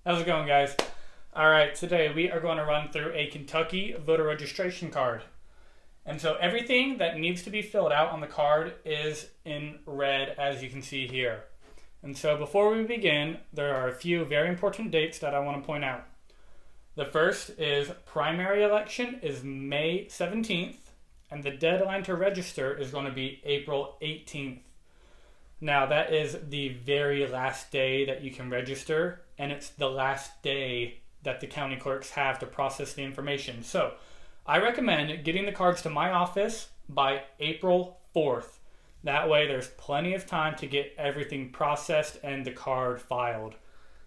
How's it going, guys? All right, today we are going to run through a Kentucky voter registration card. And so everything that needs to be filled out on the card is in red, as you can see here. And so before we begin, there are a few very important dates that I want to point out. The first is primary election is May 17th, and the deadline to register is going to be April 18th. Now, that is the very last day that you can register, and it's the last day that the county clerks have to process the information. So, I recommend getting the cards to my office by April 4th. That way, there's plenty of time to get everything processed and the card filed.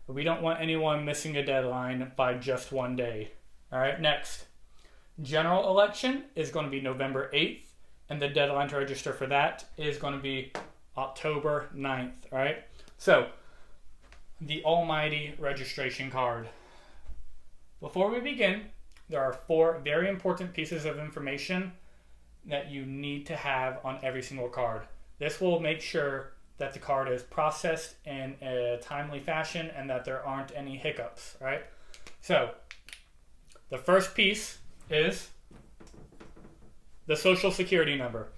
We don't want anyone missing a deadline by just one day. All right, next. General election is going to be November 8th, and the deadline to register for that is going to be October 9th, all right? So, the almighty registration card. Before we begin, there are 4 very important pieces of information that you need to have on every single card. This will make sure that the card is processed in a timely fashion and that there aren't any hiccups, all right? So, the first piece is the Social Security number.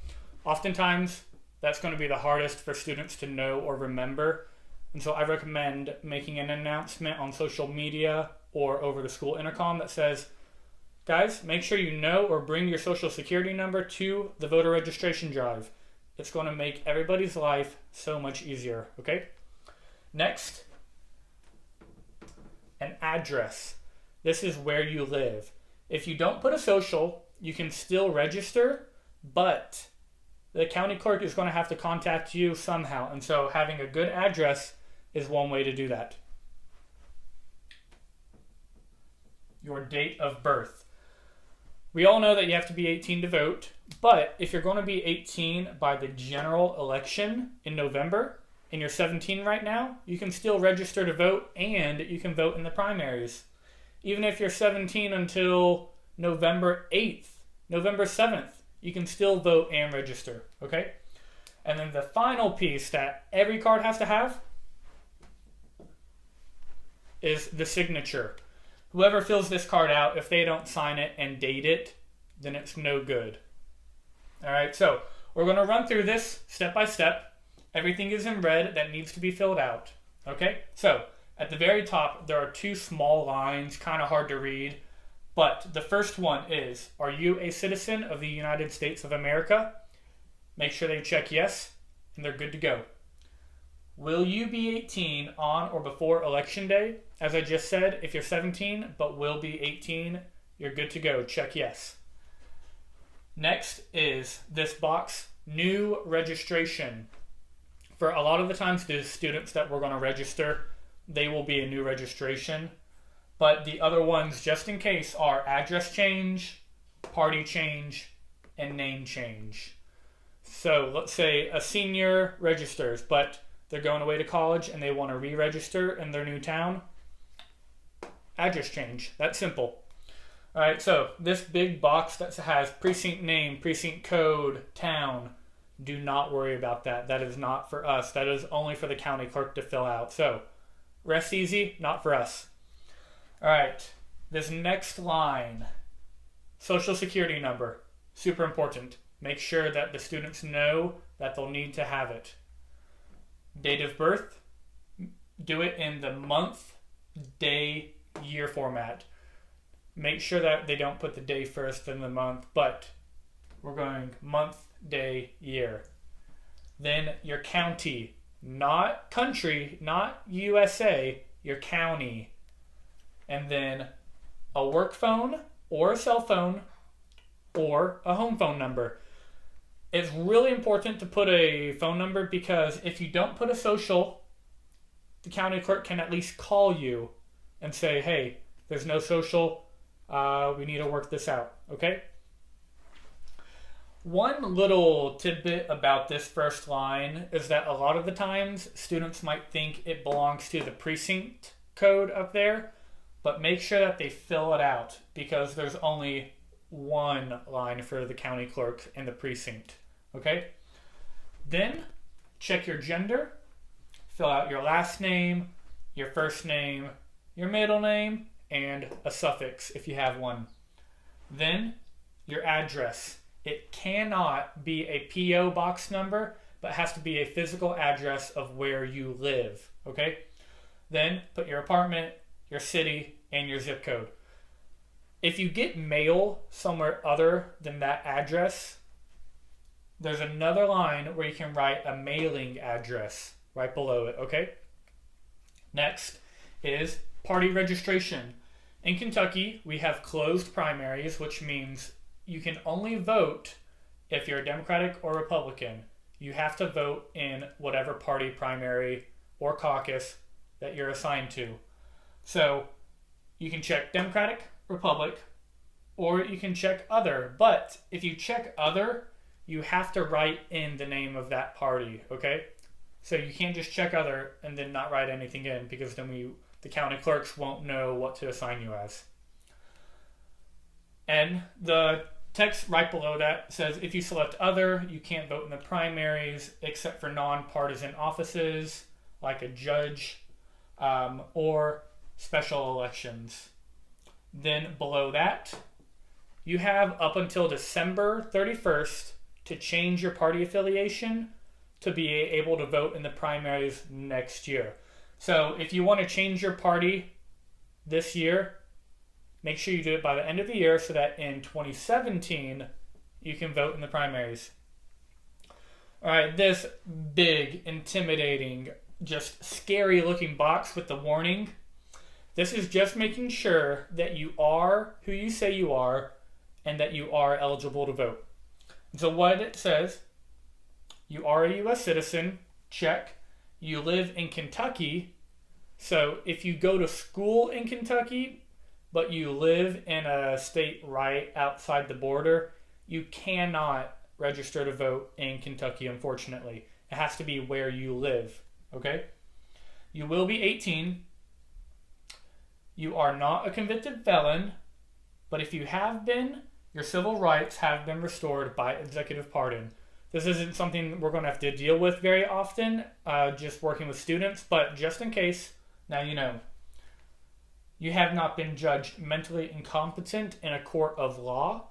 Oftentimes, that's going to be the hardest for students to know or remember. And so I recommend making an announcement on social media or over the school intercom that says, guys, make sure you know or bring your Social Security number to the voter registration drive. It's going to make everybody's life so much easier, okay? Next, an address. This is where you live. If you don't put a social, you can still register, but the county clerk is going to have to contact you somehow. And so having a good address is one way to do that. Your date of birth. We all know that you have to be 18 to vote, but if you're going to be 18 by the general election in November and you're 17 right now, you can still register to vote and you can vote in the primaries. Even if you're 17 until November 8th, November 7th, you can still vote and register, okay? And then the final piece that every card has to have is the signature. Whoever fills this card out, if they don't sign it and date it, then it's no good. All right, so we're going to run through this step by step. Everything is in red that needs to be filled out, okay? So at the very top, there are 2 small lines, kind of hard to read. But the first one is, are you a citizen of the United States of America? Make sure they check yes, and they're good to go. Will you be 18 on or before Election Day? As I just said, if you're 17 but will be 18, you're good to go. Check yes. Next is this box, new registration. For a lot of the times, the students that we're going to register, they will be a new registration. But the other ones, just in case, are address change, party change, and name change. So let's say a senior registers, but they're going away to college and they want to re-register in their new town. Address change. That's simple. All right, so this big box that has precinct name, precinct code, town, do not worry about that. That is not for us. That is only for the county clerk to fill out. So rest easy, not for us. All right, this next line, Social Security number, super important. Make sure that the students know that they'll need to have it. Date of birth, do it in the month, day, year format. Make sure that they don't put the day first in the month, but we're going month, day, year. Then your county, not country, not USA, your county. And then a work phone or a cell phone or a home phone number. It's really important to put a phone number because if you don't put a social, the county clerk can at least call you and say, hey, there's no social, we need to work this out, okay? One little tidbit about this first line is that a lot of the times students might think it belongs to the precinct code up there, but make sure that they fill it out because there's only one line for the county clerk in the precinct, okay? Then check your gender, fill out your last name, your first name, your middle name, and a suffix if you have one. Then your address. It cannot be a P.O. box number, but has to be a physical address of where you live, okay? Then put your apartment, your city, and your zip code. If you get mail somewhere other than that address, there's another line where you can write a mailing address right below it, okay? Next is party registration. In Kentucky, we have closed primaries, which means you can only vote if you're a Democratic or Republican. You have to vote in whatever party primary or caucus that you're assigned to. So you can check Democratic, Republic, or you can check other. But if you check other, you have to write in the name of that party, okay? So you can't just check other and then not write anything in, because then the county clerks won't know what to assign you as. And the text right below that says if you select other, you can't vote in the primaries except for nonpartisan offices like a judge or special elections. Then below that, you have up until December 31st to change your party affiliation to be able to vote in the primaries next year. So if you want to change your party this year, make sure you do it by the end of the year so that in 2017 you can vote in the primaries. All right, this big, intimidating, just scary looking box with the warning. This is just making sure that you are who you say you are and that you are eligible to vote. So what it says, you are a U.S. citizen, check. You live in Kentucky, so if you go to school in Kentucky, but you live in a state right outside the border, you cannot register to vote in Kentucky, unfortunately. It has to be where you live, okay? You will be 18. You are not a convicted felon, but if you have been, your civil rights have been restored by executive pardon. This isn't something we're going to have to deal with very often, just working with students, but just in case, now you know. You have not been judged mentally incompetent in a court of law,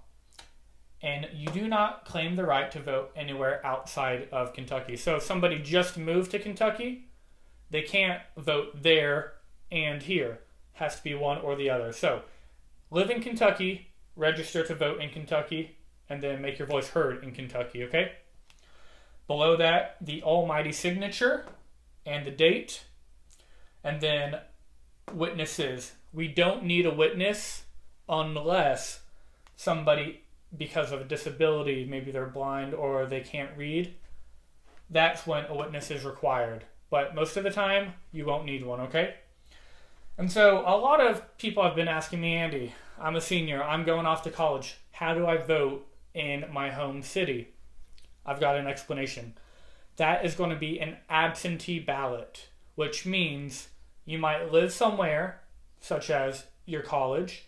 and you do not claim the right to vote anywhere outside of Kentucky. So if somebody just moved to Kentucky, they can't vote there and here. Has to be one or the other. So live in Kentucky, register to vote in Kentucky, and then make your voice heard in Kentucky, okay? Below that, the almighty signature and the date, and then witnesses. We don't need a witness unless somebody, because of a disability, maybe they're blind or they can't read, that's when a witness is required. But most of the time, you won't need one, okay? And so a lot of people have been asking me, Andy, I'm a senior, I'm going off to college. How do I vote in my home city? I've got an explanation. That is going to be an absentee ballot, which means you might live somewhere, such as your college,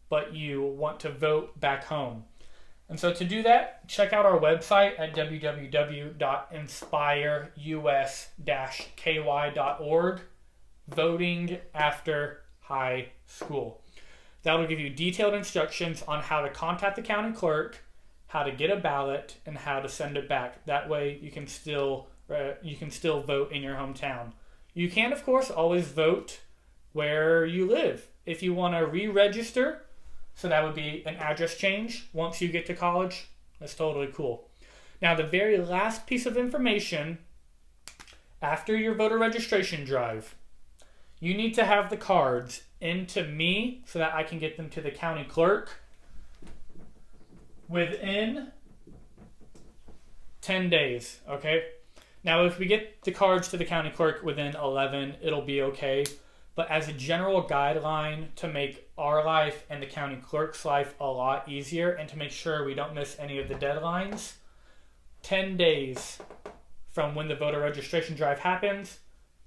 but you want to vote back home. And so to do that, check out our website at www.inspireus-ky.org, voting after high school. That'll give you detailed instructions on how to contact the county clerk, how to get a ballot, and how to send it back. That way you can still vote in your hometown. You can, of course, always vote where you live. If you want to re-register, so that would be an address change once you get to college, that's totally cool. Now, the very last piece of information, after your voter registration drive, you need to have the cards into me so that I can get them to the county clerk within 10 days, okay? Now, if we get the cards to the county clerk within 11, it'll be okay. But as a general guideline to make our life and the county clerk's life a lot easier and to make sure we don't miss any of the deadlines, 10 days from when the voter registration drive happens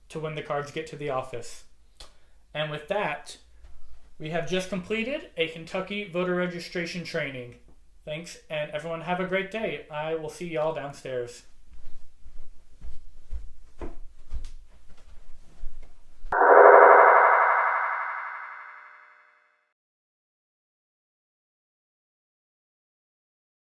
to when the cards get to the office. And with that, we have just completed a Kentucky voter registration training. Thanks, and everyone have a great day. I will see y'all downstairs.